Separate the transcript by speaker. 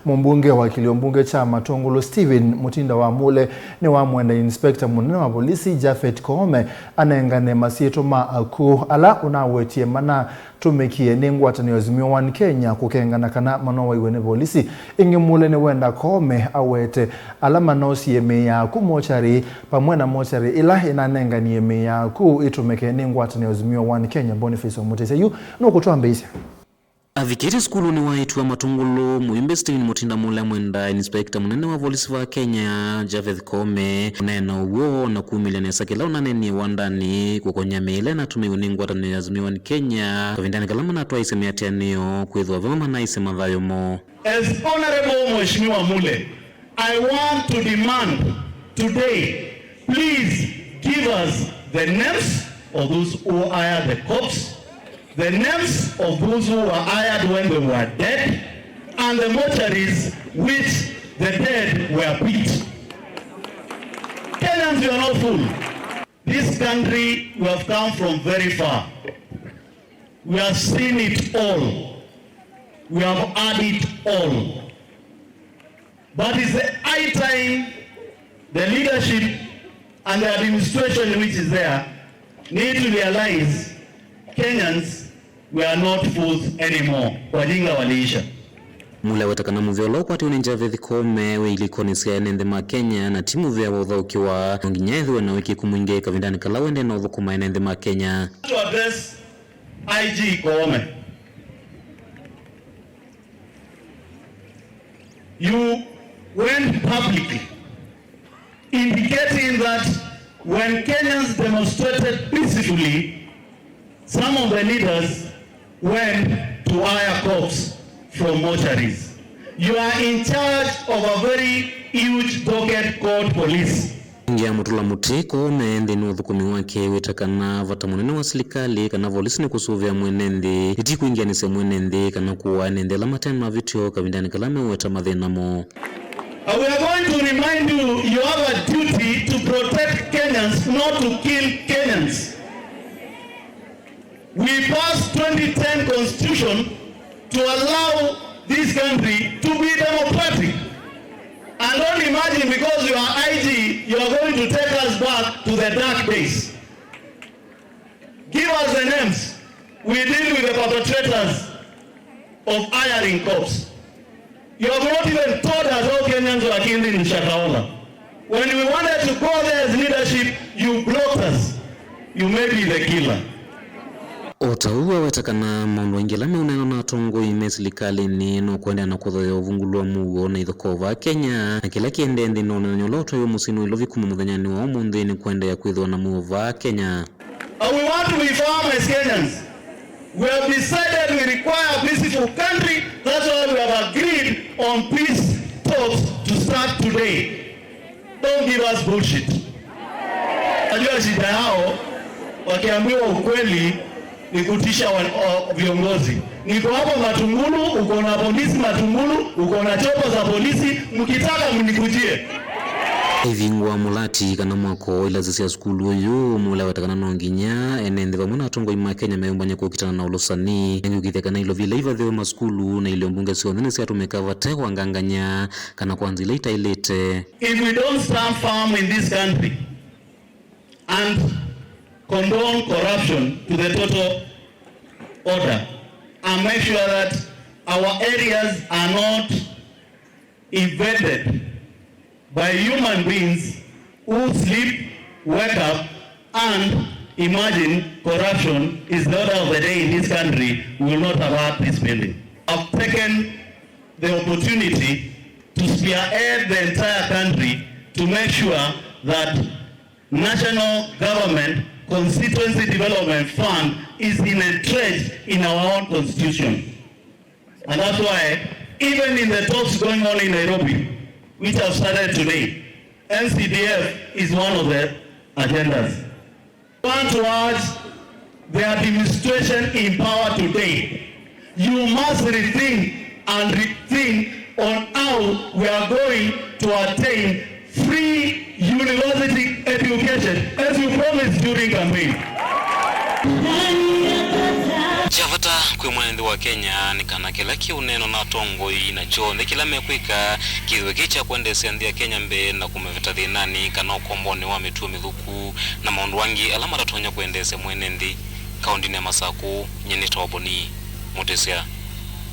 Speaker 1: Mumbunge wa kiliombunge cha Matongolo Stephen MUTINDA wa Mule ni wa mwenda inspector munene wa polisi Japhet Koome anengane masieto aku ala unawetie mana tumekie ningwatani Azimio One Kenya kukengana kana manowa iwene polisi ingi Mule ni wenda Koome awete ala manosi yeme ya kumochari pamwena mochari ila inanengani yeme ya ku itumeke ningwatani Azimio One Kenya Boniface Omutese yu nukutoa mbeisi.
Speaker 2: Avikiri skulu ni waitu wa Matongolo MUYUMBE Stephen MUTINDA Mule mwenda inspector munene wa VOLISI wa Kenya Japhet Koome unena uwo na kumilene sakila unaneni wandani kukonya meile na tumeuningwa tani Azimio One Kenya kavindani kalama na tuwa isemi atianeo kwezwa vema na isema vayomo.
Speaker 3: As Honorable Mheshimiwa Mule, I want to demand today, please give us the names of those who hired the cops, the names of those who were hired when they were dead, and the mortuaries which the dead were beat. Kenyans, you are not fool. This country, we have come from very far. We have seen it all. We have had it all. But it's the high time the leadership and the administration which is there need to realize Kenyans, we are not fools anymore. Wajinga waliisha.
Speaker 2: Mule watakana muvyolo kwa tiuni Japhet Koome we ilikonisia enende Kenya na timu vya wadha ukiwa nginyaithu na wiki kumuinge kavindani kalawende na udhukuma enende Kenya.
Speaker 3: To address IG Koome, you went publicly indicating that when Kenyans demonstrated peacefully, some of the leaders went to hire cops from mortuaries. You are in charge of a very huge docket called police.
Speaker 2: Ngia mutula mutiko meende nuthukumi wake wetakana vata munene wa serikali kana VOLISI ni kusuvia mwenende itiku ingia nise mwenende kana kuwa nende la matema vityo kavindani kalame weta madhenamo.
Speaker 3: We are going to remind you have a duty to protect Kenyans, not to kill Kenyans. We passed 2010 constitution to allow this country to be democratic. And don't imagine because you are IG, you are going to take us back to the dark days. Give us the names. We deal with the perpetrators of hiring cops. You have not even told us how Kenyans were killed in Shakahola. When we wanted to go there as leadership, you blocked us. You may be the killer.
Speaker 2: Otauwa watakana maundu ingilame uneno na tongo ime serikali ni no kwenda na kuthoya uvungulwa mugo na ithokova Kenya na kila kiendende no na nyoloto yo musinu ilovi kumumuthanyani wa umundi ni kwenda ya kwithwa na muva Kenya.
Speaker 3: We want to be firm as Kenyans. We have decided we require a peaceful country. That's why we have agreed on peace talks to start today. Don't give us bullshit. Najua shida yao wakiambiwa ukweli ni kutisha viongozi. Niko hapo Matungulu, uko na polisi Matungulu, uko na chopo za polisi, mkitaka mnikujie.
Speaker 2: Ivingwa mulati kana mwako ila zisia skulu yu mula watakana nonginya enende vamuna tongo ima Kenya meyumbanya kukitana na ulosani Ikiithya kana ilo vile iva dhewe maskulu na ile mbunge siyo nene siya tumekava tewa anganganya kana kwanzi leita ilete.
Speaker 3: If we don't stand firm in this country and condone corruption to the total order and make sure that our areas are not invaded by human beings who sleep, wake up, and imagine corruption is the order of the day in this country, we will not have had this building. I've taken the opportunity to spearhead the entire country to make sure that national government constituency development fund is entrenched in our own constitution. And that's why, even in the talks going on in Nairobi, which have started today, NCDF is one of the agendas. I want to urge the administration in power today. You must rethink and rethink on how we are going to attain free university education as you promised during campaign.
Speaker 2: bata kwi mwenendi wa Kenya ni kana kila kiuneno na tongoi na chone kila mekwika kithwe kicha kuendesya nthi ya Kenya mbe na kumeveta thinani kana ukomboni wa mituo mithuku na maundu wangi ala maratonya kuendesya mwenendi kaundini ya Masaku nyene Toboni Mutesya.